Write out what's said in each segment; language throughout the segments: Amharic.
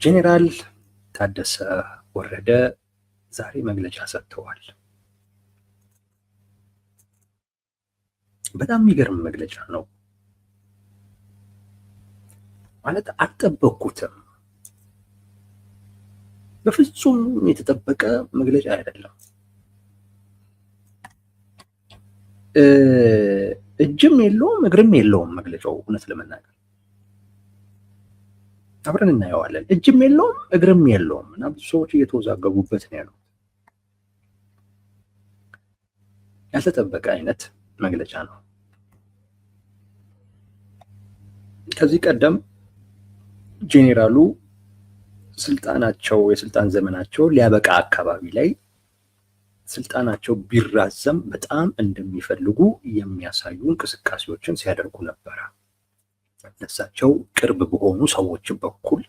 ጄኔራል ታደሰ ወረደ ዛሬ መግለጫ ሰጥተዋል። በጣም የሚገርም መግለጫ ነው። ማለት አልጠበቅኩትም። በፍጹም የተጠበቀ መግለጫ አይደለም። እጅም የለውም እግርም የለውም መግለጫው። እውነት ለመናገር አብረን እናየዋለን። እጅም የለውም እግርም የለውም እና ብዙ ሰዎች እየተወዛገቡበት ነው ያሉት። ያልተጠበቀ አይነት መግለጫ ነው። ከዚህ ቀደም ጄኔራሉ የስልጣን ዘመናቸው ሊያበቃ አካባቢ ላይ ስልጣናቸው ቢራዘም በጣም እንደሚፈልጉ የሚያሳዩ እንቅስቃሴዎችን ሲያደርጉ ነበረ። ለእሳቸው ቅርብ በሆኑ ሰዎች በኩል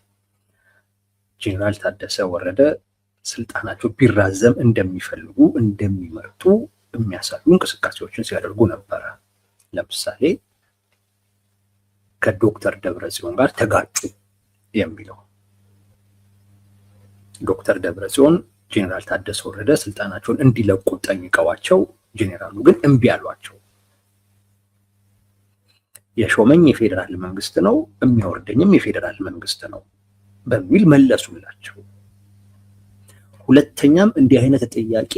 ጄኔራል ታደሰ ወረደ ስልጣናቸው ቢራዘም እንደሚፈልጉ እንደሚመርጡ የሚያሳዩ እንቅስቃሴዎችን ሲያደርጉ ነበረ። ለምሳሌ ከዶክተር ደብረጽዮን ጋር ተጋጩ የሚለው ዶክተር ደብረጽዮን ጄኔራል ታደሰ ወረደ ስልጣናቸውን እንዲለቁ ጠይቀዋቸው ጄኔራሉ ግን እምቢ አሏቸው። የሾመኝ የፌዴራል መንግስት ነው፣ የሚያወርደኝም የፌዴራል መንግስት ነው በሚል መለሱላቸው። ሁለተኛም እንዲህ አይነት ጥያቄ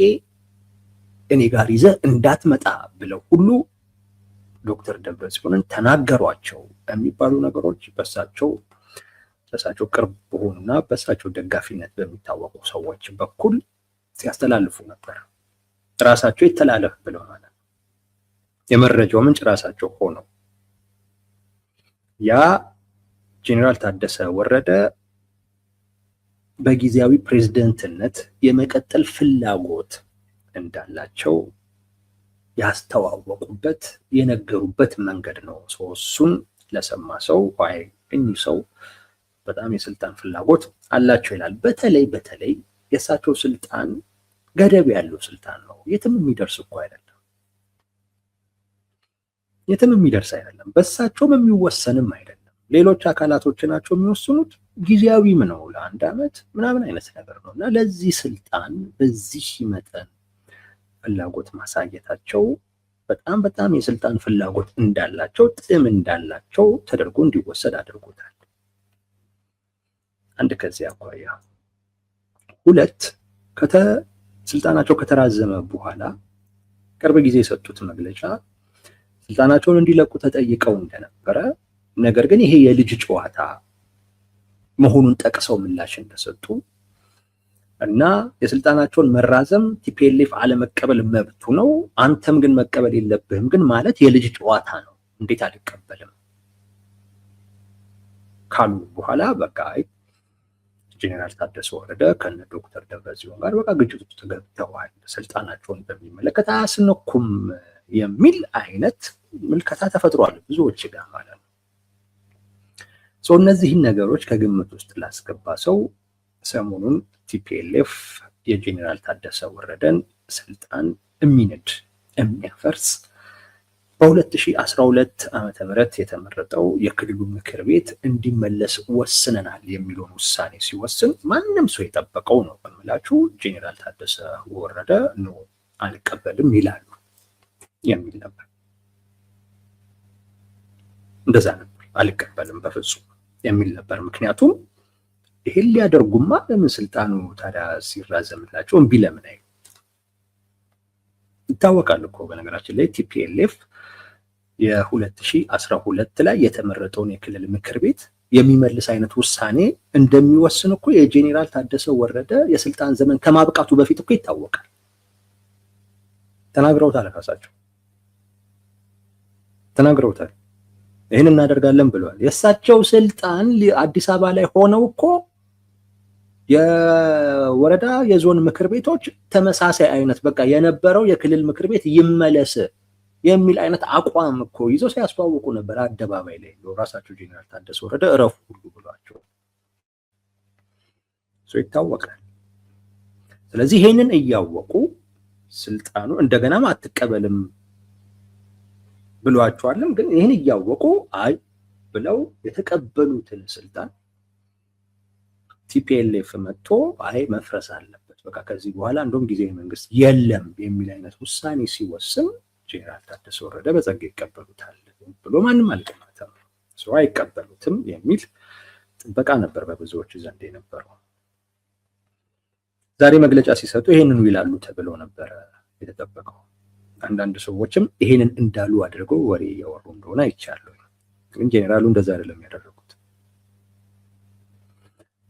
እኔ ጋር ይዘህ እንዳትመጣ ብለው ሁሉ ዶክተር ደብረጽዮንን ተናገሯቸው የሚባሉ ነገሮች በሳቸው ቅርብ በሆኑና በሳቸው ደጋፊነት በሚታወቁ ሰዎች በኩል ሲያስተላልፉ ነበር። ራሳቸው ይተላለፍ ብለው ማለት ነው። የመረጃው ምንጭ ራሳቸው ሆነው ያ ጄኔራል ታደሰ ወረደ በጊዜያዊ ፕሬዝደንትነት የመቀጠል ፍላጎት እንዳላቸው ያስተዋወቁበት የነገሩበት መንገድ ነው። እሱን ለሰማ ሰው አይ እኚህ ሰው በጣም የስልጣን ፍላጎት አላቸው ይላል። በተለይ የእሳቸው ስልጣን ገደብ ያለው ስልጣን ነው። የትም የሚደርስ እኮ አይደለም። የትም የሚደርስ አይደለም። በእሳቸውም የሚወሰንም አይደለም። ሌሎች አካላቶች ናቸው የሚወስኑት። ጊዜያዊም ነው፣ ለአንድ ዓመት ምናምን አይነት ነገር ነው እና ለዚህ ስልጣን በዚህ መጠን ፍላጎት ማሳየታቸው በጣም የስልጣን ፍላጎት እንዳላቸው ጥም እንዳላቸው ተደርጎ እንዲወሰድ አድርጎታል። አንድ ከዚህ አኳያ ሁለት ስልጣናቸው ከተራዘመ በኋላ ቅርብ ጊዜ የሰጡት መግለጫ ስልጣናቸውን እንዲለቁ ተጠይቀው እንደነበረ ነገር ግን ይሄ የልጅ ጨዋታ መሆኑን ጠቅሰው ምላሽ እንደሰጡ እና የስልጣናቸውን መራዘም ቲፒኤልኤፍ አለመቀበል መብቱ ነው፣ አንተም ግን መቀበል የለብህም ግን ማለት የልጅ ጨዋታ ነው፣ እንዴት አልቀበልም ካሉ በኋላ በቃ ጄኔራል ታደሰ ወረደ ከነ ዶክተር ደብረጽዮን ጋር በቃ ግጭት ውስጥ ገብተዋል፣ ስልጣናቸውን በሚመለከት አያስነኩም የሚል አይነት ምልከታ ተፈጥሯል ብዙዎች ጋር ማለት ነው። እነዚህን ነገሮች ከግምት ውስጥ ላስገባ ሰው ሰሞኑን ቲፒኤልኤፍ የጄኔራል ታደሰ ወረደን ስልጣን የሚንድ የሚያፈርስ በ2012 ዓመተ ምህረት የተመረጠው የክልሉ ምክር ቤት እንዲመለስ ወስነናል የሚለውን ውሳኔ ሲወስን ማንም ሰው የጠበቀው ነው በምላችሁ ጄኔራል ታደሰ ወረደ ነው አልቀበልም ይላሉ የሚል ነበር። እንደዛ ነበር፣ አልቀበልም በፍጹም የሚል ነበር። ምክንያቱም ይሄን ሊያደርጉማ ለምን ስልጣኑ ታዲያ ሲራዘምላቸው እምቢ ለምን አይሉ? ይታወቃል እኮ በነገራችን ላይ ቲፒኤልኤፍ የ2012 ላይ የተመረጠውን የክልል ምክር ቤት የሚመልስ አይነት ውሳኔ እንደሚወስን እኮ የጄኔራል ታደሰ ወረደ የስልጣን ዘመን ከማብቃቱ በፊት እኮ ይታወቃል። ተናግረውታል፣ ራሳቸው ተናግረውታል። ይህን እናደርጋለን ብለዋል። የእሳቸው ስልጣን አዲስ አበባ ላይ ሆነው እኮ የወረዳ የዞን ምክር ቤቶች ተመሳሳይ አይነት በቃ የነበረው የክልል ምክር ቤት ይመለስ የሚል አይነት አቋም እኮ ይዘው ሲያስተዋውቁ ነበር አደባባይ ላይ። ራሳቸው ጄኔራል ታደሰ ወረደ እረፉ ሁሉ ብሏቸው ይታወቃል። ስለዚህ ይሄንን እያወቁ ስልጣኑ እንደገናም አትቀበልም ብሏቸዋልም፣ ግን ይህን እያወቁ አይ ብለው የተቀበሉትን ስልጣን ቲፒኤልኤፍ መጥቶ አይ መፍረስ አለበት በቃ ከዚህ በኋላ እንደውም ጊዜያዊ መንግስት የለም የሚል አይነት ውሳኔ ሲወስን ጄኔራል ታደሰ ወረደ በጸጋ ይቀበሉታል ብሎ ማንም አልገመተም። ሰው አይቀበሉትም የሚል ጥበቃ ነበር በብዙዎች ዘንድ የነበረው። ዛሬ መግለጫ ሲሰጡ ይሄንን ይላሉ ተብሎ ነበር የተጠበቀው። አንዳንድ ሰዎችም ይሄንን እንዳሉ አድርገው ወሬ እያወሩ እንደሆነ አይቻለሁ። ግን ጄኔራሉ እንደዛ አይደለም ያደረጉት።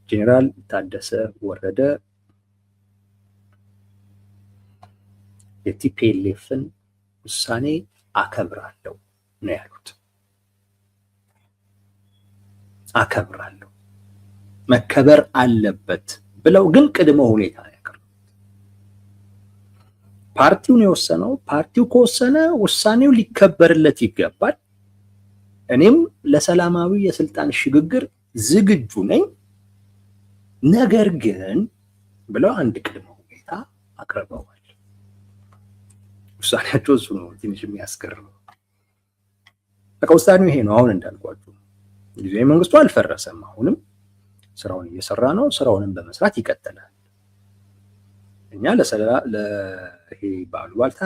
ጄኔራል ታደሰ ወረደ የቲፒኤልኤፍን ውሳኔ አከብራለሁ ነው ያሉት። አከብራለሁ መከበር አለበት ብለው ግን ቅድመ ሁኔታ ያቀርቡት። ፓርቲው ነው የወሰነው። ፓርቲው ከወሰነ ውሳኔው ሊከበርለት ይገባል። እኔም ለሰላማዊ የስልጣን ሽግግር ዝግጁ ነኝ፣ ነገር ግን ብለው አንድ ቅድመ ሁኔታ አቅርበዋል። ውሳኔያቸው እሱ ነው ትንሽ የሚያስገርመው። በቃ ውሳኔው ይሄ ነው። አሁን እንዳልኳችሁ ጊዜያዊ መንግስቱ አልፈረሰም። አሁንም ስራውን እየሰራ ነው። ስራውንም በመስራት ይቀጥላል። እኛ ለይሄ ባሉባልታ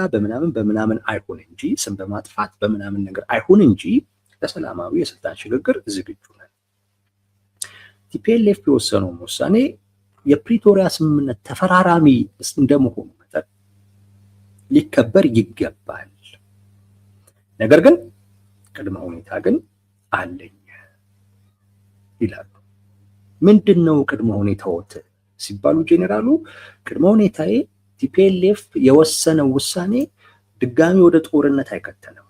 በምናምን አይሆን እንጂ ስም በማጥፋት በምናምን ነገር አይሆን እንጂ ለሰላማዊ የስልጣን ሽግግር ዝግጁ ነን። ቲፒኤልኤፍ የወሰነው ውሳኔ የፕሪቶሪያ ስምምነት ተፈራራሚ እንደመሆኑ መጠን ሊከበር ይገባል። ነገር ግን ቅድመ ሁኔታ ግን አለኝ ይላሉ። ምንድነው ቅድመ ሁኔታዎት ሲባሉ ጄኔራሉ ቅድመ ሁኔታዬ ቲፒኤልኤፍ የወሰነው ውሳኔ ድጋሚ ወደ ጦርነት አይከተንም፣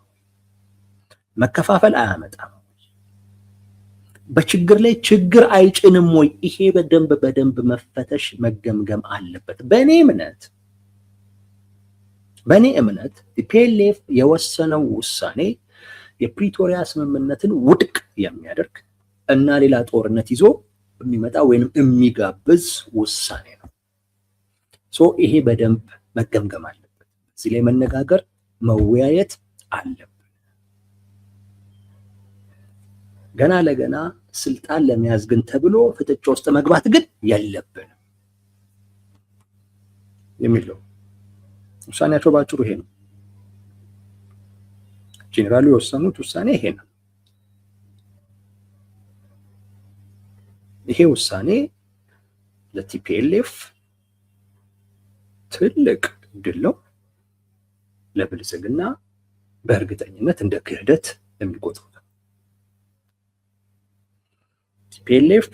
መከፋፈል አያመጣም፣ በችግር ላይ ችግር አይጭንም ወይ? ይሄ በደንብ መፈተሽ መገምገም አለበት። በእኔ እምነት ቲፒኤልኤፍ የወሰነው ውሳኔ የፕሪቶሪያ ስምምነትን ውድቅ የሚያደርግ እና ሌላ ጦርነት ይዞ የሚመጣ ወይንም የሚጋብዝ ውሳኔ ነው። ይሄ በደንብ መገምገም አለበት። እዚህ ላይ መነጋገር መወያየት አለብን። ገና ለገና ስልጣን ለመያዝ ግን ተብሎ ፍጥጫ ውስጥ መግባት ግን የለብንም የሚለው ውሳኔያቸው ባጭሩ ይሄ ነው። ጄኔራሉ የወሰኑት ውሳኔ ይሄ ነው። ይሄ ውሳኔ ለቲፒኤልኤፍ ትልቅ ድል ነው። ለብልጽግና በእርግጠኝነት እንደ ክህደት የሚቆጥሩት ቲፒኤልኤፍ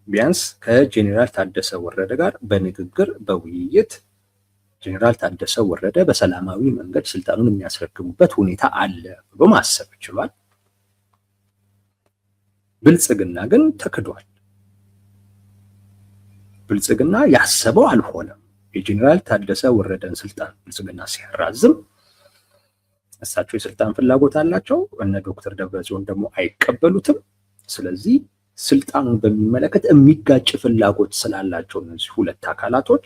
ቢያንስ ከጄኔራል ታደሰ ወረደ ጋር በንግግር በውይይት ጄኔራል ታደሰ ወረደ በሰላማዊ መንገድ ስልጣኑን የሚያስረክቡበት ሁኔታ አለ ብሎ ማሰብ ችሏል። ብልጽግና ግን ተክዷል። ብልጽግና ያሰበው አልሆነም። የጄኔራል ታደሰ ወረደን ስልጣን ብልጽግና ሲያራዝም እሳቸው የስልጣን ፍላጎት አላቸው፣ እነ ዶክተር ደብረጽዮን ደግሞ አይቀበሉትም። ስለዚህ ስልጣኑን በሚመለከት የሚጋጭ ፍላጎት ስላላቸው እነዚህ ሁለት አካላቶች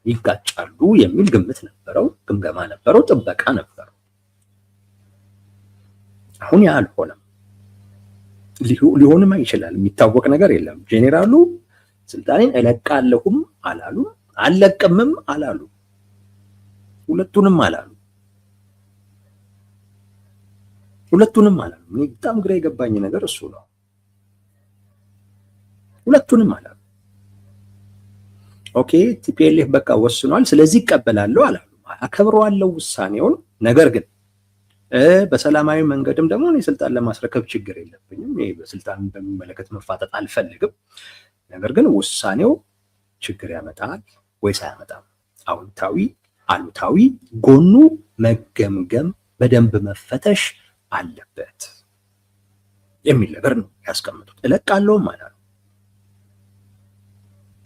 ይጋጫሉ የሚል ግምት ነበረው፣ ግምገማ ነበረው፣ ጥበቃ ነበረው። አሁን ያ አልሆነም። ሊሆንም ይችላል፣ የሚታወቅ ነገር የለም። ጄኔራሉ ስልጣኔን እለቃለሁም አላሉ፣ አልለቅምም አላሉ፣ ሁለቱንም አላሉ። እኔ በጣም ግራ የገባኝ ነገር እሱ ነው። ሁለቱንም አላሉ። ኦኬ ቲፒኤልኤፍ በቃ ወስኗል፣ ስለዚህ ይቀበላለሁ አላሉ። አከብረዋለሁ ውሳኔውን፣ ነገር ግን በሰላማዊ መንገድም ደግሞ እኔ ስልጣን ለማስረከብ ችግር የለብኝም፣ እኔ በስልጣን በሚመለከት መፋጠጥ አልፈልግም፣ ነገር ግን ውሳኔው ችግር ያመጣል ወይስ አያመጣም፣ አዎንታዊ አሉታዊ ጎኑ መገምገም በደንብ መፈተሽ አለበት የሚል ነገር ነው ያስቀምጡት። እለቃለሁም አላሉ፣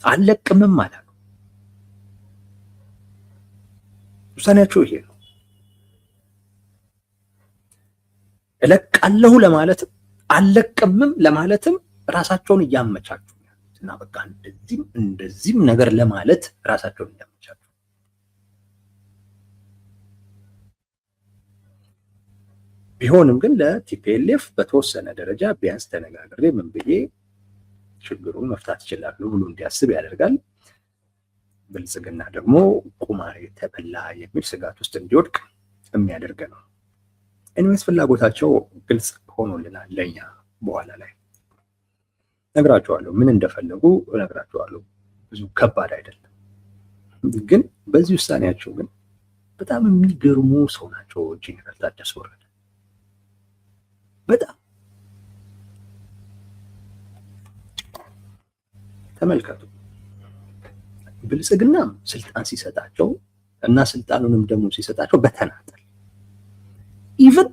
አልለቅምም አላሉ። ውሳኔያቸው ይሄ ነው። እለቃለሁ ለማለትም አልለቅምም ለማለትም ራሳቸውን እያመቻቹ እና በቃ እንደዚህም ነገር ለማለት ራሳቸውን እያመቻቹ። ቢሆንም ግን ለቲፒኤልኤፍ በተወሰነ ደረጃ ቢያንስ ተነጋግሬ ምን ብዬ ችግሩን መፍታት ይችላሉ ብሎ እንዲያስብ ያደርጋል። ብልጽግና ደግሞ ቁማር የተበላ የሚል ስጋት ውስጥ እንዲወድቅ የሚያደርግ ነው። ኤኒዌይስ ፍላጎታቸው ግልጽ ሆኖልናል ለኛ። በኋላ ላይ ነግራቸዋለሁ፣ ምን እንደፈለጉ ነግራቸዋለሁ። ብዙ ከባድ አይደለም። ግን በዚህ ውሳኔያቸው ግን በጣም የሚገርሙ ሰው ናቸው ጄኔራል ታደሰ ወረደ። በጣም ተመልከቱ። ብልጽግናም ስልጣን ሲሰጣቸው እና ስልጣኑንም ደግሞ ሲሰጣቸው በተናጠል ኢቭን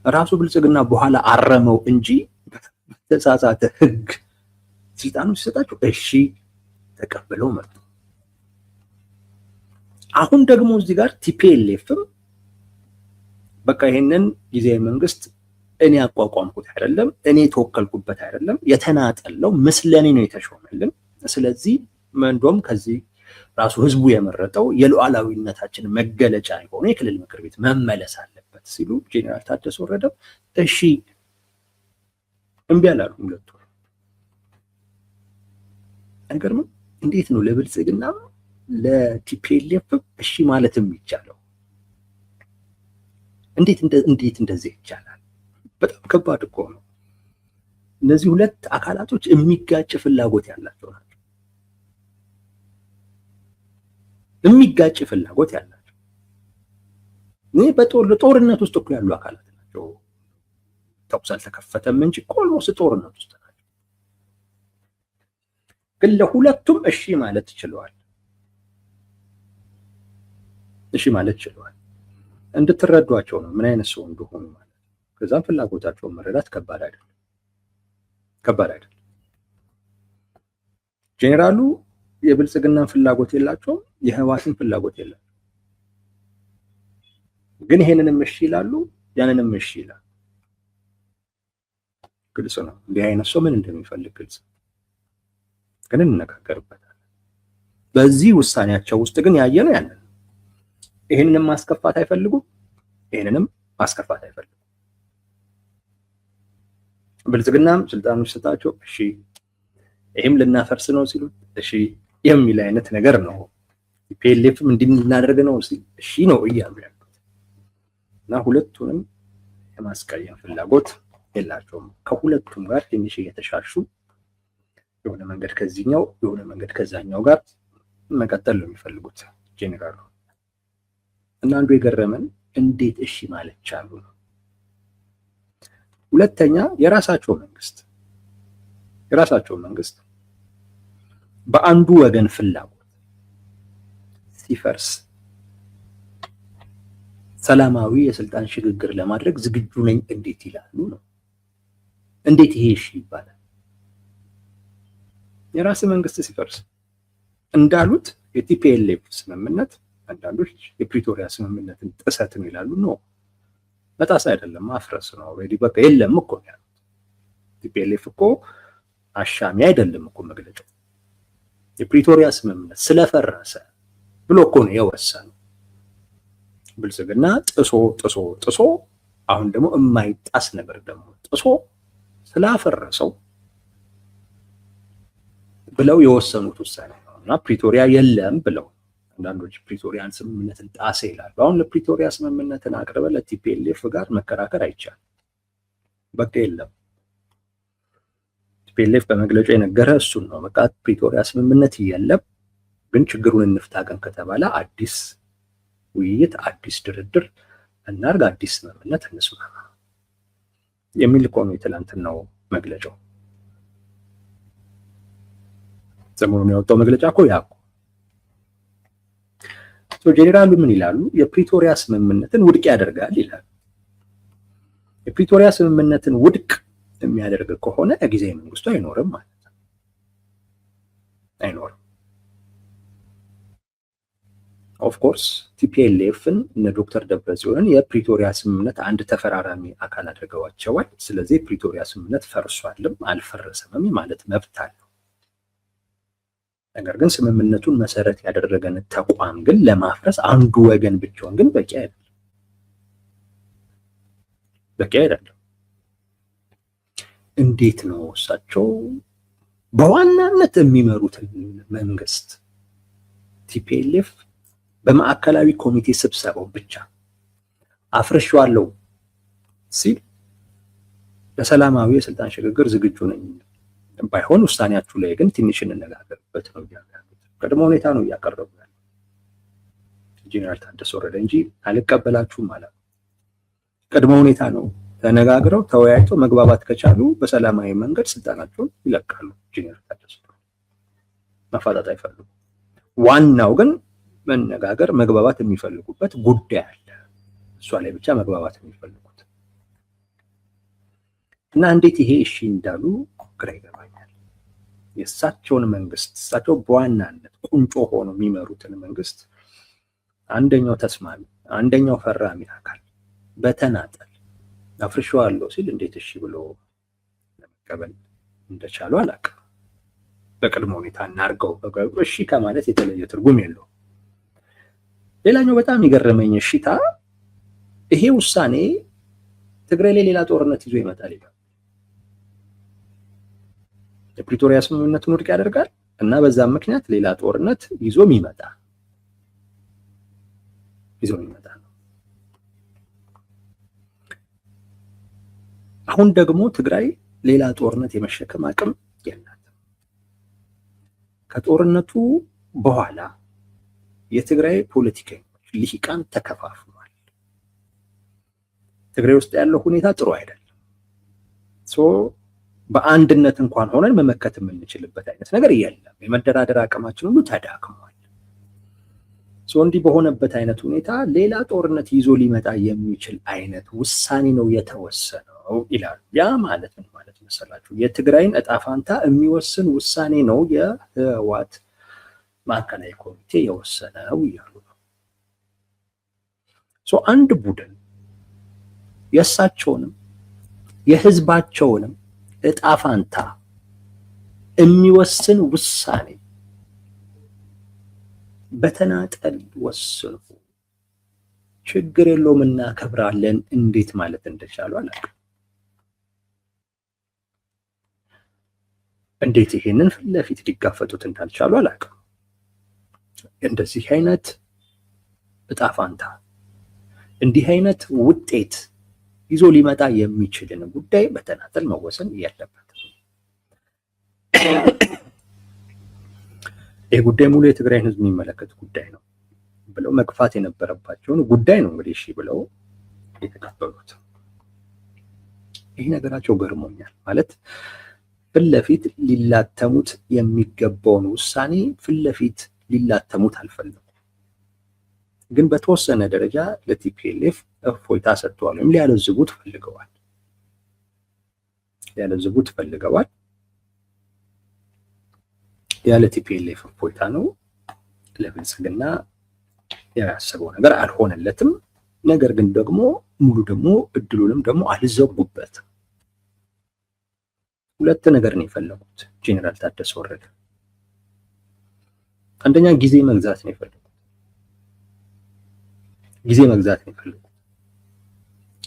ራሱ ብልጽግና በኋላ አረመው እንጂ በተሳሳተ ህግ ስልጣኑ ሲሰጣቸው እሺ ተቀብለው መጡ። አሁን ደግሞ እዚህ ጋር ቲፒኤልኤፍም በቃ ይሄንን ጊዜያዊ መንግስት እኔ አቋቋምኩት አይደለም፣ እኔ ተወከልኩበት አይደለም፣ የተናጠለው ምስለኔ ነው የተሾመልን። ስለዚህ እንደውም ከዚህ ራሱ ህዝቡ የመረጠው የሉዓላዊነታችን መገለጫ የሆነ የክልል ምክር ቤት መመለስ አለበት ሲሉ ጄኔራል ታደሰ ወረደ እሺ እምቢ አላሉ። ሁለቱ አይገርምም? እንዴት ነው ለብልጽግና ለቲፒኤልኤፍ እሺ ማለት የሚቻለው? እንዴት እንደዚህ ይቻላል? በጣም ከባድ እኮ ነው። እነዚህ ሁለት አካላቶች የሚጋጭ ፍላጎት ያላቸው ናቸው። የሚጋጭ ፍላጎት ያላቸው ጦርነት ውስጥ እኮ ያሉ አካላት ናቸው። ተኩስ አልተከፈተም እንጂ ኦልሞስት ጦርነት ውስጥ ናቸው። ግን ለሁለቱም እሺ ማለት ችለዋል። እሺ ማለት ችለዋል። እንድትረዷቸው ነው ምን አይነት ሰው እንደሆኑ ማለት። ከዛም ፍላጎታቸውን መረዳት ከባድ አይደለም። ጄኔራሉ የብልጽግናን ፍላጎት የላቸውም፣ የህዋትን ፍላጎት የላቸውም። ግን ይሄንንም እሺ ይላሉ፣ ያንንም እሺ ይላሉ። ግልጽ ነው። እንዲህ አይነት ሰው ምን እንደሚፈልግ ግልጽ ነው። ግን እንነጋገርበታለን። በዚህ ውሳኔያቸው ውስጥ ግን ያየነው ያንን ይሄንንም ማስከፋት አይፈልጉም፣ ይሄንንም ማስከፋት አይፈልጉም። ብልጽግናም ስልጣኑ ሲሰጣቸው እሺ፣ ይሄም ልናፈርስ ነው ሲሉ እሺ የሚል አይነት ነገር ነው። ፒኤልኤፍም እንድናደርግ ነው ሲል እሺ ነው እያሉ ያሉት እና ሁለቱንም የማስቀየም ፍላጎት የላቸውም። ከሁለቱም ጋር ትንሽ እየተሻሹ የሆነ መንገድ ከዚህኛው የሆነ መንገድ ከዛኛው ጋር መቀጠል ነው የሚፈልጉት ጄኔራሉ። እና አንዱ የገረመን እንዴት እሺ ማለት ቻሉ ነው። ሁለተኛ የራሳቸው መንግስት በአንዱ ወገን ፍላጎት ሲፈርስ ሰላማዊ የስልጣን ሽግግር ለማድረግ ዝግጁ ነኝ እንዴት ይላሉ ነው። እንዴት ይሄ እሺ ይባላል? የራስ መንግስት ሲፈርስ እንዳሉት የቲፒኤልኤፍ ስምምነት አንዳንዶች የፕሪቶሪያ ስምምነትን ጥሰት ነው ይላሉ። ነው መጣስ አይደለም፣ ማፍረስ ነው። ኦልሬዲ በቃ የለም እኮ ነው ያሉት። ቲፒኤልኤፍ እኮ አሻሚ አይደለም እኮ መግለጫው። የፕሪቶሪያ ስምምነት ስለፈረሰ ብሎ እኮ ነው የወሰነው። ብልጽግና ጥሶ አሁን ደግሞ የማይጣስ ነገር ደግሞ ጥሶ ስላፈረሰው ብለው የወሰኑት ውሳኔ ነው እና ፕሪቶሪያ የለም ብለው አንዳንዶች ፕሪቶሪያን ስምምነትን ጣሰ ይላሉ። አሁን ለፕሪቶሪያ ስምምነትን አቅርበ ለቲፒኤልኤፍ ጋር መከራከር አይቻልም። በቃ የለም። ቲፒኤልኤፍ በመግለጫው የነገረ እሱን ነው። በቃ ፕሪቶሪያ ስምምነት የለም፣ ግን ችግሩን እንፍታገን ከተባለ አዲስ ውይይት፣ አዲስ ድርድር እናርግ፣ አዲስ ስምምነት እንስማማ የሚል እኮ ነው የትላንትናው መግለጫው። ሰሞኑን ያወጣው መግለጫ እኮ ያ እኮ ጄኔራሉ ምን ይላሉ? የፕሪቶሪያ ስምምነትን ውድቅ ያደርጋል ይላሉ። የፕሪቶሪያ ስምምነትን ውድቅ የሚያደርግ ከሆነ ጊዜያዊ መንግስቱ አይኖርም ማለት ነው። አይኖርም። ኦፍ ኮርስ ቲፒኤልኤፍን እነ ዶክተር ደብረጽዮንን የፕሪቶሪያ ስምምነት አንድ ተፈራራሚ አካል አድርገዋቸዋል። ስለዚህ የፕሪቶሪያ ስምምነት ፈርሷልም አልፈረሰምም ማለት መብት አለው። ነገር ግን ስምምነቱን መሰረት ያደረገን ተቋም ግን ለማፍረስ አንዱ ወገን ብቻውን ግን በቂ አይደለም። እንዴት ነው እሳቸው በዋናነት የሚመሩትን መንግስት ቲፒኤልኤፍ በማዕከላዊ ኮሚቴ ስብሰባው ብቻ አፍርሻለሁ ሲል ለሰላማዊ የስልጣን ሽግግር ዝግጁ ነኝ፣ ባይሆን ውሳኔያችሁ ላይ ግን ትንሽ እንነጋገርበት ነው ያሉት። ቅድመ ሁኔታ ነው እያቀረቡ ያለው ጄኔራል ታደሰ ወረደ እንጂ አልቀበላችሁም ማለት ነው። ቅድመ ሁኔታ ነው። ተነጋግረው ተወያይተው መግባባት ከቻሉ በሰላማዊ መንገድ ስልጣናቸውን ይለቃሉ። ጄኔራል ታደሰ መፋታት አይፈልጉም። ዋናው ግን መነጋገር መግባባት የሚፈልጉበት ጉዳይ አለ። እሷ ላይ ብቻ መግባባት የሚፈልጉት እና እንዴት ይሄ እሺ እንዳሉ ግራ ይገባኛል። የእሳቸውን መንግስት እሳቸው በዋናነት ቁንጮ ሆኖ የሚመሩትን መንግስት አንደኛው ተስማሚ አንደኛው ፈራሚ አካል በተናጠል አፍርሻለሁ ሲል እንዴት እሺ ብሎ ለመቀበል እንደቻሉ አላውቅም። በቅድመ ሁኔታ እናርገው እሺ ከማለት የተለየ ትርጉም የለው። ሌላኛው በጣም የገረመኝ እሺታ ይሄ ውሳኔ ትግራይ ላይ ሌላ ጦርነት ይዞ ይመጣል ይላል። የፕሪቶሪያ ስምምነቱን ውድቅ ያደርጋል እና በዛም ምክንያት ሌላ ጦርነት ይዞ የሚመጣ ነው። አሁን ደግሞ ትግራይ ሌላ ጦርነት የመሸከም አቅም የላትም። ከጦርነቱ በኋላ የትግራይ ፖለቲከኞች ልሂቃን ተከፋፍሏል። ትግራይ ውስጥ ያለው ሁኔታ ጥሩ አይደለም። በአንድነት እንኳን ሆነን መመከት የምንችልበት አይነት ነገር የለም። የመደራደር አቅማችን ሁሉ ተዳክሟል። እንዲህ በሆነበት አይነት ሁኔታ ሌላ ጦርነት ይዞ ሊመጣ የሚችል አይነት ውሳኔ ነው የተወሰነው ይላሉ። ያ ማለት ምን ማለት መሰላችሁ? የትግራይን እጣ ፋንታ የሚወስን ውሳኔ ነው የህወሓት ማዕከላዊ ኮሚቴ የወሰነው እያሉ ነው። አንድ ቡድን የእሳቸውንም የህዝባቸውንም እጣ ፋንታ የሚወስን ውሳኔ በተናጠል ወስኑ ችግር የለውም እናከብራለን እንዴት ማለት እንደቻሉ አላውቅም። እንዴት ይሄንን ፊት ለፊት ሊጋፈጡት እንዳልቻሉ አላውቅም። እንደዚህ አይነት እጣ ፋንታ እንዲህ አይነት ውጤት ይዞ ሊመጣ የሚችልን ጉዳይ በተናጠል መወሰን የለበትም። ይህ ጉዳይ ሙሉ የትግራይን ህዝብ የሚመለከት ጉዳይ ነው ብለው መግፋት የነበረባቸውን ጉዳይ ነው እንግዲህ እሺ ብለው የተቀበሉት። ይህ ነገራቸው ገርሞኛል። ማለት ፊት ለፊት ሊላተሙት የሚገባውን ውሳኔ ፊት ለፊት ሊላተሙት አልፈለጉም። ግን በተወሰነ ደረጃ ለቲፒኤልኤፍ እፎይታ ሰጥተዋል ወይም ሊያለዝቡት ፈልገዋል። ያለ ቲፒኤልኤፍ እፎይታ ነው። ለብልጽግና ያሰበው ነገር አልሆነለትም። ነገር ግን ደግሞ ሙሉ ደግሞ እድሉንም ደግሞ አልዘጉበትም። ሁለት ነገር ነው የፈለጉት ጄኔራል ታደሰ ወረደ። አንደኛ ጊዜ መግዛት ነው የፈለጉት።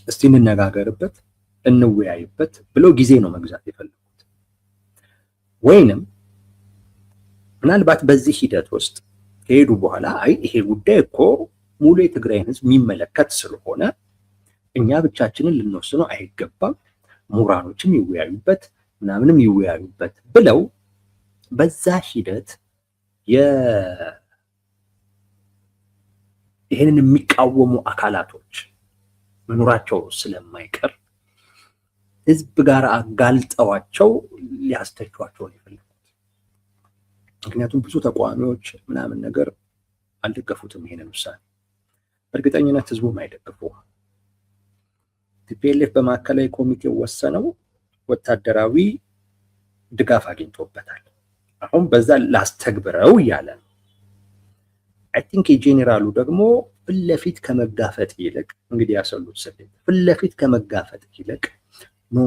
እስቲ እንነጋገርበት፣ እንወያይበት ብለው ጊዜ ነው መግዛት የፈለጉት። ወይንም ምናልባት በዚህ ሂደት ውስጥ ከሄዱ በኋላ አይ ይሄ ጉዳይ እኮ ሙሉ የትግራይን ህዝብ የሚመለከት ስለሆነ እኛ ብቻችንን ልንወስነው አይገባም፣ ምሁራኖችም ይወያዩበት ምናምንም ይወያዩበት ብለው በዛ ሂደት ይሄንን የሚቃወሙ አካላቶች መኖራቸው ስለማይቀር ህዝብ ጋር አጋልጠዋቸው ሊያስተቿቸው ነው የፈለጉት። ምክንያቱም ብዙ ተቃዋሚዎች ምናምን ነገር አልደገፉትም ይሄንን ውሳኔ። በእርግጠኝነት ህዝቡም አይደግፉም። ቲፒኤልኤፍ በማዕከላዊ ኮሚቴው ወሰነው፣ ወታደራዊ ድጋፍ አግኝቶበታል። አሁን በዛ ላስተግብረው እያለ ነው። አይ ቲንክ የጄኔራሉ ደግሞ ፊት ለፊት ከመጋፈጥ ይልቅ እንግዲህ ያሰሉት ስሌት ፊት ለፊት ከመጋፈጥ ይልቅ ኖ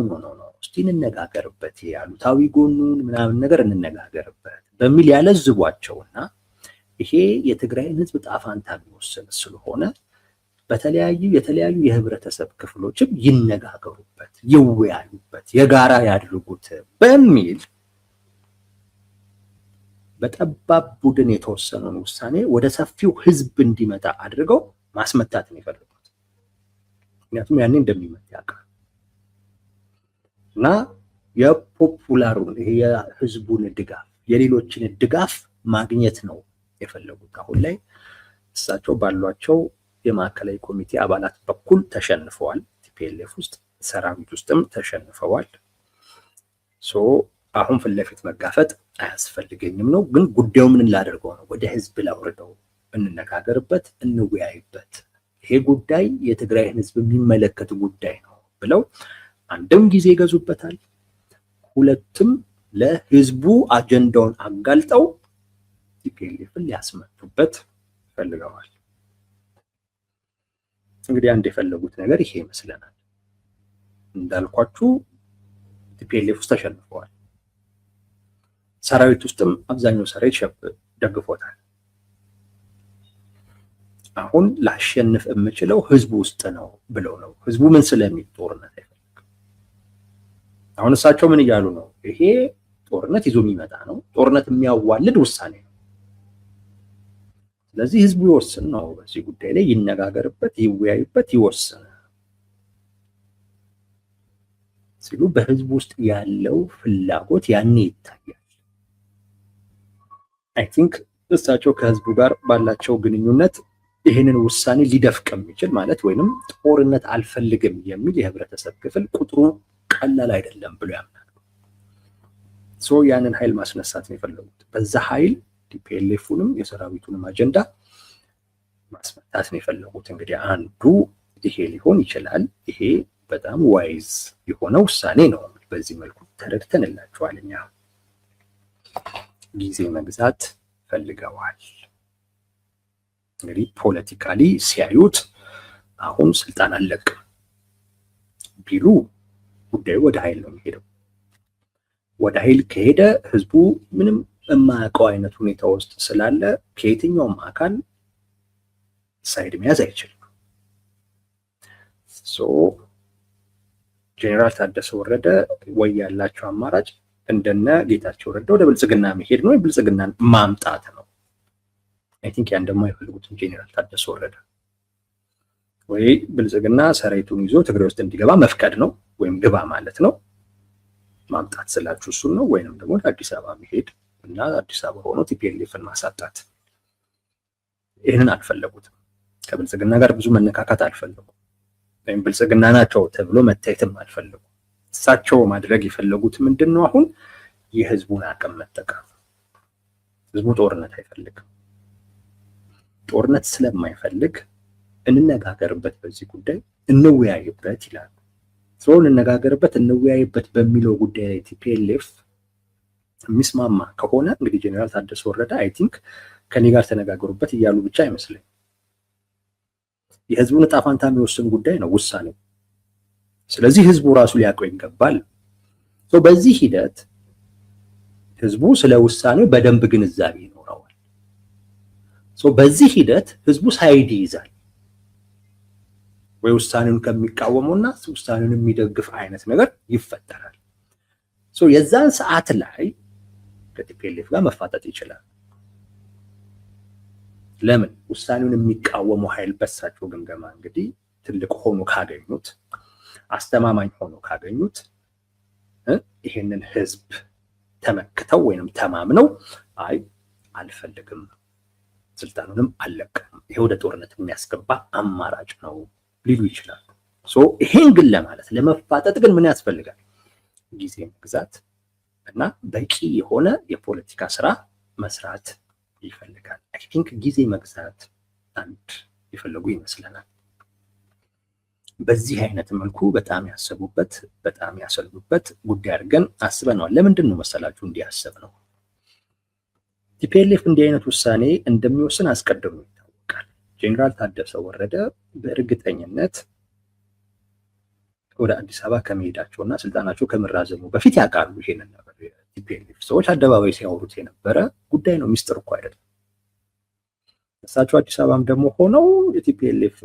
እስቲ እንነጋገርበት፣ ያሉታዊ ጎኑን ምናምን ነገር እንነጋገርበት በሚል ያለዝቧቸውና ይሄ የትግራይን ህዝብ ዕጣ ፈንታ የሚወስን ስለሆነ የተለያዩ የህብረተሰብ ክፍሎችም ይነጋገሩበት፣ ይወያዩበት፣ የጋራ ያድርጉት በሚል በጠባብ ቡድን የተወሰነውን ውሳኔ ወደ ሰፊው ህዝብ እንዲመጣ አድርገው ማስመታት ነው የፈለጉት። ምክንያቱም ያኔ እንደሚመጣ ያውቃል እና የፖፑላሩን ይሄ የህዝቡን ድጋፍ የሌሎችን ድጋፍ ማግኘት ነው የፈለጉት። አሁን ላይ እሳቸው ባሏቸው የማዕከላዊ ኮሚቴ አባላት በኩል ተሸንፈዋል። ቲፒኤልኤፍ ውስጥ ሰራዊት ውስጥም ተሸንፈዋል። አሁን ፊት ለፊት መጋፈጥ አያስፈልገኝም ነው። ግን ጉዳዩ ምን ላደርገው ነው? ወደ ህዝብ ላውርደው፣ እንነጋገርበት፣ እንወያይበት። ይሄ ጉዳይ የትግራይን ህዝብ የሚመለከት ጉዳይ ነው ብለው አንድም ጊዜ ይገዙበታል፣ ሁለትም ለህዝቡ አጀንዳውን አጋልጠው ቲፒኤልኤፍን ሊያስመቱበት ፈልገዋል። እንግዲህ አንድ የፈለጉት ነገር ይሄ ይመስለናል። እንዳልኳችሁ ቲፒኤልኤፍ ውስጥ ተሸንፈዋል። ሰራዊት ውስጥም አብዛኛው ሰራዊት ደግፎታል። አሁን ላሸንፍ የምችለው ህዝቡ ውስጥ ነው ብለው ነው። ህዝቡ ምን ስለሚል ጦርነት አይፈልግም። አሁን እሳቸው ምን እያሉ ነው? ይሄ ጦርነት ይዞ የሚመጣ ነው፣ ጦርነት የሚያዋልድ ውሳኔ ነው። ስለዚህ ህዝቡ ይወስን ነው። በዚህ ጉዳይ ላይ ይነጋገርበት፣ ይወያዩበት፣ ይወስን ሲሉ በህዝቡ ውስጥ ያለው ፍላጎት ያኔ ይታያል። አይ ቲንክ እሳቸው ከህዝቡ ጋር ባላቸው ግንኙነት ይህንን ውሳኔ ሊደፍቅ የሚችል ማለት ወይንም ጦርነት አልፈልግም የሚል የህብረተሰብ ክፍል ቁጥሩ ቀላል አይደለም ብሎ ያምናሉ። ያንን ኃይል ማስነሳት ነው የፈለጉት። በዛ ኃይል ቲፒኤልኤፍንም የሰራዊቱንም አጀንዳ ማስመታት ነው የፈለጉት። እንግዲህ አንዱ ይሄ ሊሆን ይችላል። ይሄ በጣም ዋይዝ የሆነ ውሳኔ ነው። በዚህ መልኩ ተረድተንላቸዋል። እኛ ጊዜ መግዛት ፈልገዋል። እንግዲህ ፖለቲካሊ ሲያዩት አሁን ስልጣን አለቅም ቢሉ ጉዳዩ ወደ ኃይል ነው የሚሄደው። ወደ ኃይል ከሄደ ህዝቡ ምንም የማያውቀው አይነት ሁኔታ ውስጥ ስላለ ከየትኛውም አካል ሳይድ መያዝ አይችልም። ጄኔራል ታደሰ ወረደ ወይ ያላቸው አማራጭ እንደነ ጌታቸው ረዳ ወደ ብልጽግና መሄድ ነው፣ ብልጽግናን ማምጣት ነው። አይ ቲንክ ያን ደግሞ አይፈልጉትም ጄኔራል ታደሰ ወረደ። ወይ ብልጽግና ሰራዊቱን ይዞ ትግራይ ውስጥ እንዲገባ መፍቀድ ነው፣ ወይም ግባ ማለት ነው። ማምጣት ስላችሁ እሱን ነው። ወይንም ደግሞ አዲስ አበባ መሄድ እና አዲስ አበባ ሆኖ ቲፒኤልኤፍን ማሳጣት። ይህንን አልፈለጉትም። ከብልጽግና ጋር ብዙ መነካካት አልፈለጉም። ወይም ብልጽግና ናቸው ተብሎ መታየትም አልፈለጉም። እሳቸው ማድረግ የፈለጉት ምንድን ነው? አሁን የህዝቡን አቅም መጠቀም። ህዝቡ ጦርነት አይፈልግም። ጦርነት ስለማይፈልግ እንነጋገርበት፣ በዚህ ጉዳይ እንወያይበት ይላሉ። እንነጋገርበት፣ እንወያይበት በሚለው ጉዳይ ላይ ቲፒኤልኤፍ የሚስማማ ከሆነ እንግዲህ ጄኔራል ታደሰ ወረደ አይ ቲንክ ከኔ ጋር ተነጋገሩበት እያሉ ብቻ አይመስለኝ። የህዝቡን ዕጣ ፈንታ የሚወስን ጉዳይ ነው ውሳኔው። ስለዚህ ህዝቡ ራሱ ሊያውቀው ይገባል። በዚህ ሂደት ህዝቡ ስለ ውሳኔው በደንብ ግንዛቤ ይኖረዋል። በዚህ ሂደት ህዝቡ ሳይድ ይይዛል። ወይ ውሳኔውን ከሚቃወሙና ውሳኔውን የሚደግፍ አይነት ነገር ይፈጠራል። የዛን ሰዓት ላይ ከቲፒኤልኤፍ ጋር መፋጠጥ ይችላል። ለምን? ውሳኔውን የሚቃወመው ኃይል በሳቸው ግምገማ እንግዲህ ትልቅ ሆኖ ካገኙት፣ አስተማማኝ ሆኖ ካገኙት ይሄንን ህዝብ ተመክተው ወይንም ተማምነው አይ አልፈልግም፣ ስልጣኑንም አልለቅም፣ ይሄ ወደ ጦርነት የሚያስገባ አማራጭ ነው ሊሉ ይችላሉ። ይሄን ግን ለማለት ለመፋጠጥ ግን ምን ያስፈልጋል? ጊዜ መግዛት እና በቂ የሆነ የፖለቲካ ስራ መስራት ይፈልጋል። አይ ቲንክ ጊዜ መግዛት አንድ የፈለጉ ይመስለናል። በዚህ አይነት መልኩ በጣም ያሰቡበት በጣም ያሰሉበት ጉዳይ አድርገን አስበነዋል። ለምንድን ነው መሰላችሁ እንዲያስብ ነው? ቲፒኤልኤፍ እንዲህ አይነት ውሳኔ እንደሚወስን አስቀድሞ ይታወቃል። ጄኔራል ታደሰ ወረደ በእርግጠኝነት ወደ አዲስ አበባ ከመሄዳቸውና ስልጣናቸው ከመራዘሙ በፊት ያውቃሉ ይሄንን ነገር። ቲፒኤልኤፍ ሰዎች አደባባይ ሲያወሩት የነበረ ጉዳይ ነው፣ ሚስጥር እኮ አይደለም። እሳቸው አዲስ አበባም ደግሞ ሆነው የቲፒኤልኤፍ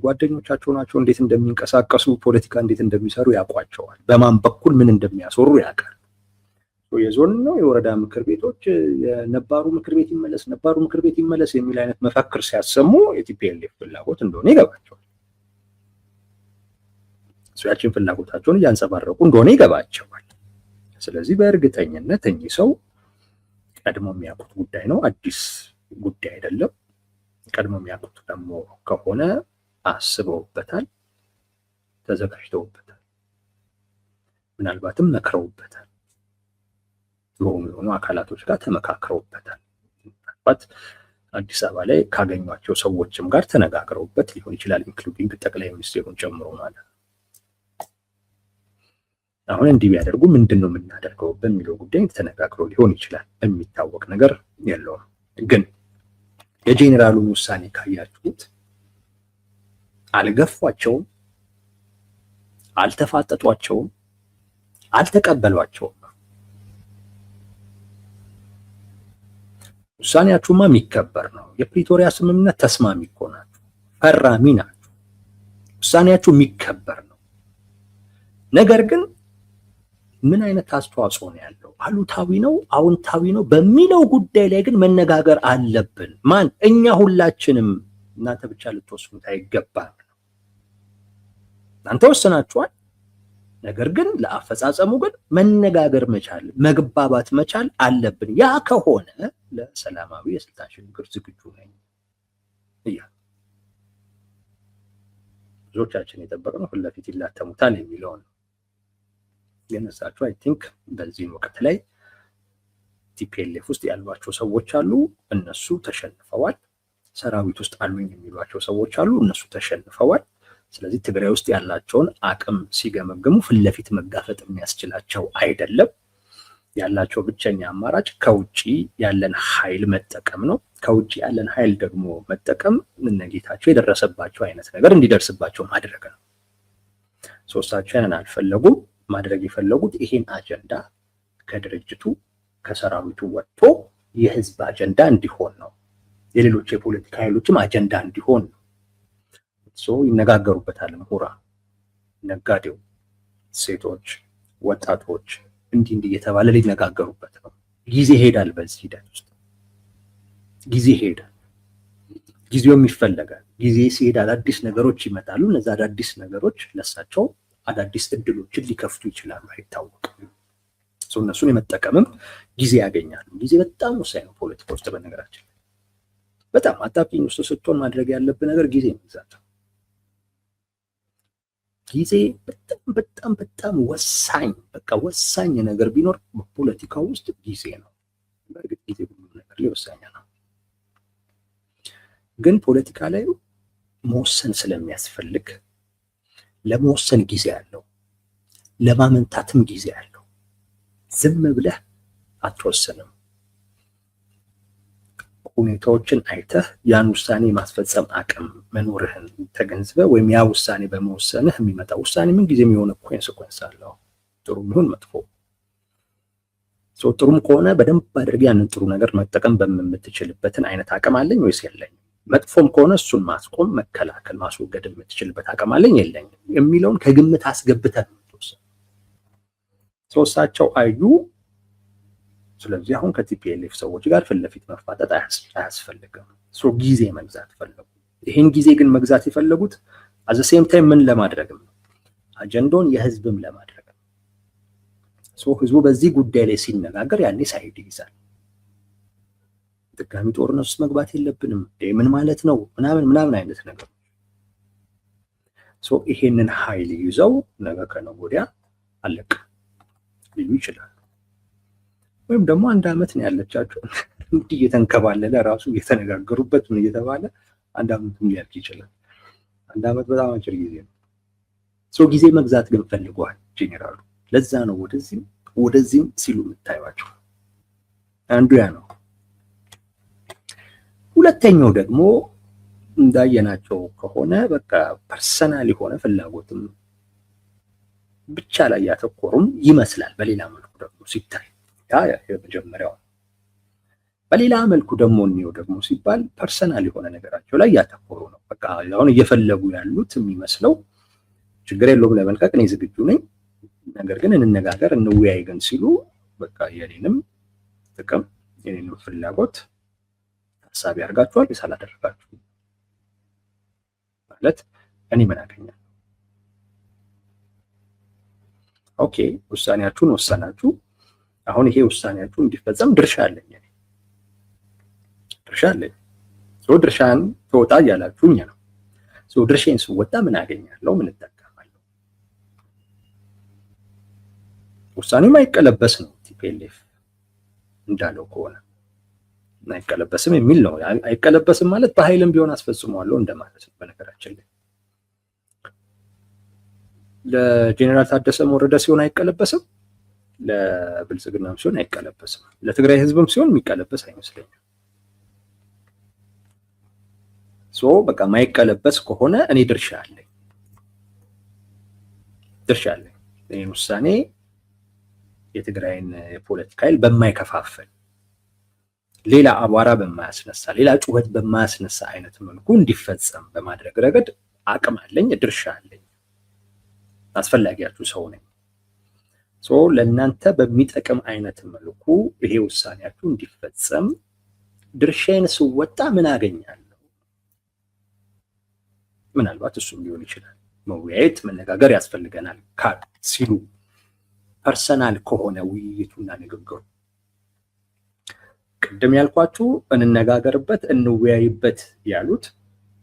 ጓደኞቻቸው ናቸው። እንዴት እንደሚንቀሳቀሱ ፖለቲካ እንዴት እንደሚሰሩ ያውቋቸዋል። በማን በኩል ምን እንደሚያስወሩ ያውቃል። የዞን ነው የወረዳ ምክር ቤቶች የነባሩ ምክር ቤት ይመለስ የሚል አይነት መፈክር ሲያሰሙ የቲፒኤልኤፍ ፍላጎት እንደሆነ ይገባቸዋል። ያችን ፍላጎታቸውን እያንጸባረቁ እንደሆነ ይገባቸዋል። ስለዚህ በእርግጠኝነት እኚህ ሰው ቀድሞ የሚያውቁት ጉዳይ ነው፣ አዲስ ጉዳይ አይደለም። ቀድሞ የሚያውቁት ደግሞ ከሆነ አስበውበታል፣ ተዘጋጅተውበታል፣ ምናልባትም መክረውበታል፣ የሆኑ አካላቶች ጋር ተመካክረውበታል። ምናልባት አዲስ አበባ ላይ ካገኟቸው ሰዎችም ጋር ተነጋግረውበት ሊሆን ይችላል፣ ኢንክሉዲንግ ጠቅላይ ሚኒስትሩን ጨምሮ ማለት ነው። አሁን እንዲህ ቢያደርጉ ምንድን ነው የምናደርገው በሚለው ጉዳይ ተነጋግረው ሊሆን ይችላል። የሚታወቅ ነገር የለውም። ግን የጄኔራሉን ውሳኔ ካያችሁት አልገፏቸውም፣ አልተፋጠጧቸውም፣ አልተቀበሏቸውም። ውሳኔያችሁማ የሚከበር ነው። የፕሪቶሪያ ስምምነት ተስማሚ እኮ ናችሁ፣ ፈራሚ ናችሁ። ውሳኔያችሁ የሚከበር ነው። ነገር ግን ምን አይነት አስተዋጽኦ ነው ያለው? አሉታዊ ነው አዎንታዊ ነው በሚለው ጉዳይ ላይ ግን መነጋገር አለብን። ማን? እኛ ሁላችንም። እናንተ ብቻ ልትወስኑት አይገባም። እናንተ ወስናችኋል። ነገር ግን ለአፈጻጸሙ ግን መነጋገር መቻል፣ መግባባት መቻል አለብን። ያ ከሆነ ለሰላማዊ የስልጣን ሽግግር ዝግጁ ነኝ እያ ብዙዎቻችን የጠበቅነው ፊት ለፊት ይላተሙታል የሚለው ነው። ግን እሳቸው አይ ቲንክ በዚህ ወቅት ላይ ቲፒኤልኤፍ ውስጥ ያሏቸው ሰዎች አሉ፣ እነሱ ተሸንፈዋል። ሰራዊት ውስጥ አሉኝ የሚሏቸው ሰዎች አሉ፣ እነሱ ተሸንፈዋል። ስለዚህ ትግራይ ውስጥ ያላቸውን አቅም ሲገመግሙ ፊት ለፊት መጋፈጥ የሚያስችላቸው አይደለም። ያላቸው ብቸኛ አማራጭ ከውጪ ያለን ኃይል መጠቀም ነው። ከውጪ ያለን ኃይል ደግሞ መጠቀም እነጌታቸው የደረሰባቸው አይነት ነገር እንዲደርስባቸው ማድረግ ነው። ሶስታቸው ያንን አልፈለጉም። ማድረግ የፈለጉት ይሄን አጀንዳ ከድርጅቱ ከሰራዊቱ ወጥቶ የህዝብ አጀንዳ እንዲሆን ነው። የሌሎች የፖለቲካ ኃይሎችም አጀንዳ እንዲሆን ነው። ይነጋገሩበታል። ምሁራን፣ ነጋዴው፣ ሴቶች፣ ወጣቶች እንዲህ እየተባለ ሊነጋገሩበት ነው። ጊዜ ይሄዳል። በዚህ ሂደት ውስጥ ጊዜ ይሄዳል። ጊዜውም ይፈለጋል። ጊዜ ሲሄድ አዳዲስ ነገሮች ይመጣሉ። እነዛ አዳዲስ ነገሮች ለሳቸው አዳዲስ እድሎችን ሊከፍቱ ይችላሉ፣ አይታወቅም። እነሱን የመጠቀምም ጊዜ ያገኛሉ። ጊዜ በጣም ወሳኝ ነው ፖለቲካ ውስጥ። በነገራችን በጣም አጣብቂኝ ውስጥ ስትሆን ማድረግ ያለብን ነገር ጊዜ መግዛት ነው። ጊዜ በጣም ወሳኝ፣ በቃ ወሳኝ ነገር ቢኖር በፖለቲካው ውስጥ ጊዜ ነው። በእርግጥ ጊዜ ሁሉ ነገር ላይ ወሳኝ ነው። ግን ፖለቲካ ላይ መወሰን ስለሚያስፈልግ ለመወሰን ጊዜ አለው፣ ለማመንታትም ጊዜ አለው። ዝም ብለህ አትወስንም። ሁኔታዎችን አይተህ ያን ውሳኔ ማስፈጸም አቅም መኖርህን ተገንዝበህ ወይም ያ ውሳኔ በመወሰንህ የሚመጣ ውሳኔ ምን ጊዜም የሆነ ኮንሲኩዌንስ አለው፣ ጥሩም ይሁን መጥፎ። ጥሩም ከሆነ በደንብ አድርገህ ያንን ጥሩ ነገር መጠቀም በምትችልበትን አይነት አቅም አለኝ ወይስ የለኝም? መጥፎም ከሆነ እሱን ማስቆም፣ መከላከል፣ ማስወገድ የምትችልበት አቅም አለኝ የለኝም የሚለውን ከግምት አስገብተህ የምትወስን እሳቸው አዩ። ስለዚህ አሁን ከቲፒኤልኤፍ ሰዎች ጋር ፊት ለፊት መፋጠጥ አያስፈልግም። ጊዜ መግዛት ፈለጉ። ይህን ጊዜ ግን መግዛት የፈለጉት አዘ ሴም ታይም ምን ለማድረግም ነው? አጀንዳውን የህዝብም ለማድረግ ነው። ህዝቡ በዚህ ጉዳይ ላይ ሲነጋገር ያኔ ሳይድ ይይዛል። ድጋሚ ጦርነት ውስጥ መግባት የለብንም ምን ማለት ነው ምናምን አይነት ነገር ይሄንን ኃይል ይዘው ነገ ከነገ ወዲያ አለቅ ሊሉ ይችላል። ወይም ደግሞ አንድ አመት ነው ያለቻቸው እንዲህ እየተንከባለለ ራሱ እየተነጋገሩበት ምን እየተባለ አንድ አመትም ሊያልቅ ይችላል። አንድ አመት በጣም አጭር ጊዜ ነው። ጊዜ መግዛት ግን ፈልገዋል ጄኔራሉ። ለዛ ነው ወደዚህም ሲሉ የምታዩዋቸው። አንዱ ያ ነው። ሁለተኛው ደግሞ እንዳየናቸው ከሆነ በቃ ፐርሰናል የሆነ ፍላጎትም ብቻ ላይ ያተኮሩም ይመስላል። በሌላ መልኩ ደግሞ ሲታይ ያ የመጀመሪያው። በሌላ መልኩ ደግሞ እኒው ደግሞ ሲባል ፐርሰናል የሆነ ነገራቸው ላይ ያተኮሩ ነው። በቃ አሁን እየፈለጉ ያሉት የሚመስለው ችግር የለውም ለመልቀቅ እኔ ዝግጁ ነኝ፣ ነገር ግን እንነጋገር እንወያይ ግን ሲሉ በቃ የኔንም ጥቅም የኔንም ፍላጎት ሐሳብ ያርጋችኋል ይሳላደረጋችሁ ማለት እኔ ምን አገኛለሁ? ኦኬ ውሳኔያችሁን ወሰናችሁ። አሁን ይሄ ውሳኔያችሁ እንዲፈጸም ድርሻ አለኝ። ድርሻን ተወጣ እያላችሁኝ ነው። ድርሻዬን ስወጣ ምን አገኛለሁ? ምን እጠቀማለሁ? ውሳኔው አይቀለበስ ነው። ቲፒኤልኤፍ እንዳለው ከሆነ አይቀለበስም የሚል ነው። አይቀለበስም ማለት በኃይልም ቢሆን አስፈጽመዋለሁ እንደማለት ነው። በነገራችን ላይ ለጄኔራል ታደሰ ወረደ ሲሆን አይቀለበስም፣ ለብልጽግናም ሲሆን አይቀለበስም፣ ለትግራይ ህዝብም ሲሆን የሚቀለበስ አይመስለኝም። በቃ ማይቀለበስ ከሆነ እኔ ድርሻ አለኝ። ይህን ውሳኔ የትግራይን የፖለቲካ ኃይል በማይከፋፈል ሌላ አቧራ በማያስነሳ ሌላ ጩኸት በማያስነሳ አይነት መልኩ እንዲፈጸም በማድረግ ረገድ አቅም አለኝ፣ ድርሻ አለኝ፣ አስፈላጊያችሁ ሰው ነኝ። ለእናንተ በሚጠቅም አይነት መልኩ ይሄ ውሳኔያችሁ እንዲፈጸም ድርሻዬን ስወጣ ምን አገኛለሁ? ምናልባት እሱም ሊሆን ይችላል። መወያየት መነጋገር ያስፈልገናል ሲሉ ፐርሰናል ከሆነ ውይይቱና ንግግሩ ቅድም ያልኳችሁ እንነጋገርበት እንወያይበት ያሉት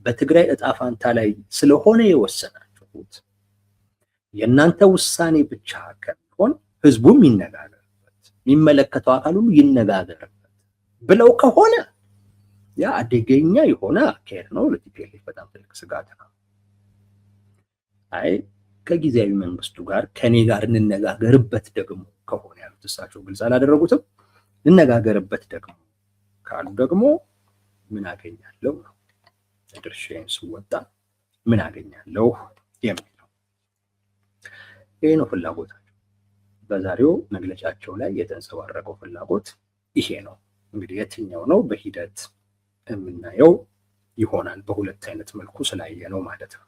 በትግራይ እጣ ፋንታ ላይ ስለሆነ የወሰናችሁት የእናንተ ውሳኔ ብቻ ከሆነ ህዝቡም ይነጋገርበት፣ የሚመለከተው አካል ሁሉ ይነጋገርበት ብለው ከሆነ ያ አደገኛ የሆነ አካሄድ ነው። ለቲፒኤልኤፍ በጣም ትልቅ ስጋት ነው። አይ ከጊዜያዊ መንግስቱ ጋር ከኔ ጋር እንነጋገርበት ደግሞ ከሆነ ያሉት እሳቸው ግልጽ አላደረጉትም። እንነጋገርበት ደግሞ ካሉ ደግሞ ምን አገኛለሁ ነው፣ ድርሻዬን ስወጣ ምን አገኛለሁ የሚለው ይሄ ነው ፍላጎታቸው። በዛሬው መግለጫቸው ላይ የተንጸባረቀው ፍላጎት ይሄ ነው። እንግዲህ የትኛው ነው በሂደት የምናየው ይሆናል። በሁለት አይነት መልኩ ስላየ ነው ማለት ነው።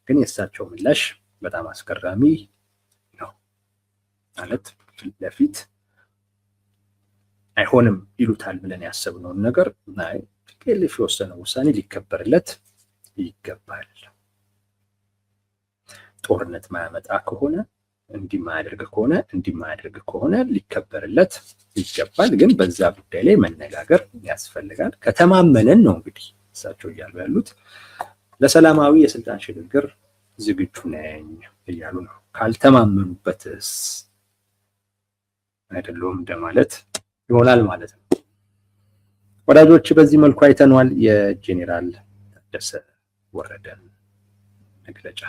ግን የእሳቸው ምላሽ በጣም አስገራሚ ነው። ማለት ፊት ለፊት አይሆንም ይሉታል ብለን ያሰብነውን ነገር ቲፒኤልኤፍ የወሰነው ውሳኔ ሊከበርለት ይገባል። ጦርነት ማያመጣ ከሆነ እንዲህ ማያደርግ ከሆነ ሊከበርለት ይገባል። ግን በዛ ጉዳይ ላይ መነጋገር ያስፈልጋል። ከተማመነን ነው እንግዲህ እሳቸው እያሉ ያሉት ለሰላማዊ የስልጣን ሽግግር ዝግጁ ነኝ እያሉ ነው። ካልተማመኑበትስ አይደለም እንደማለት ይሆናል ማለት ነው። ወዳጆች በዚህ መልኩ አይተናል የጄኔራል ታደሰ ወረደን መግለጫ።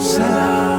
Salam.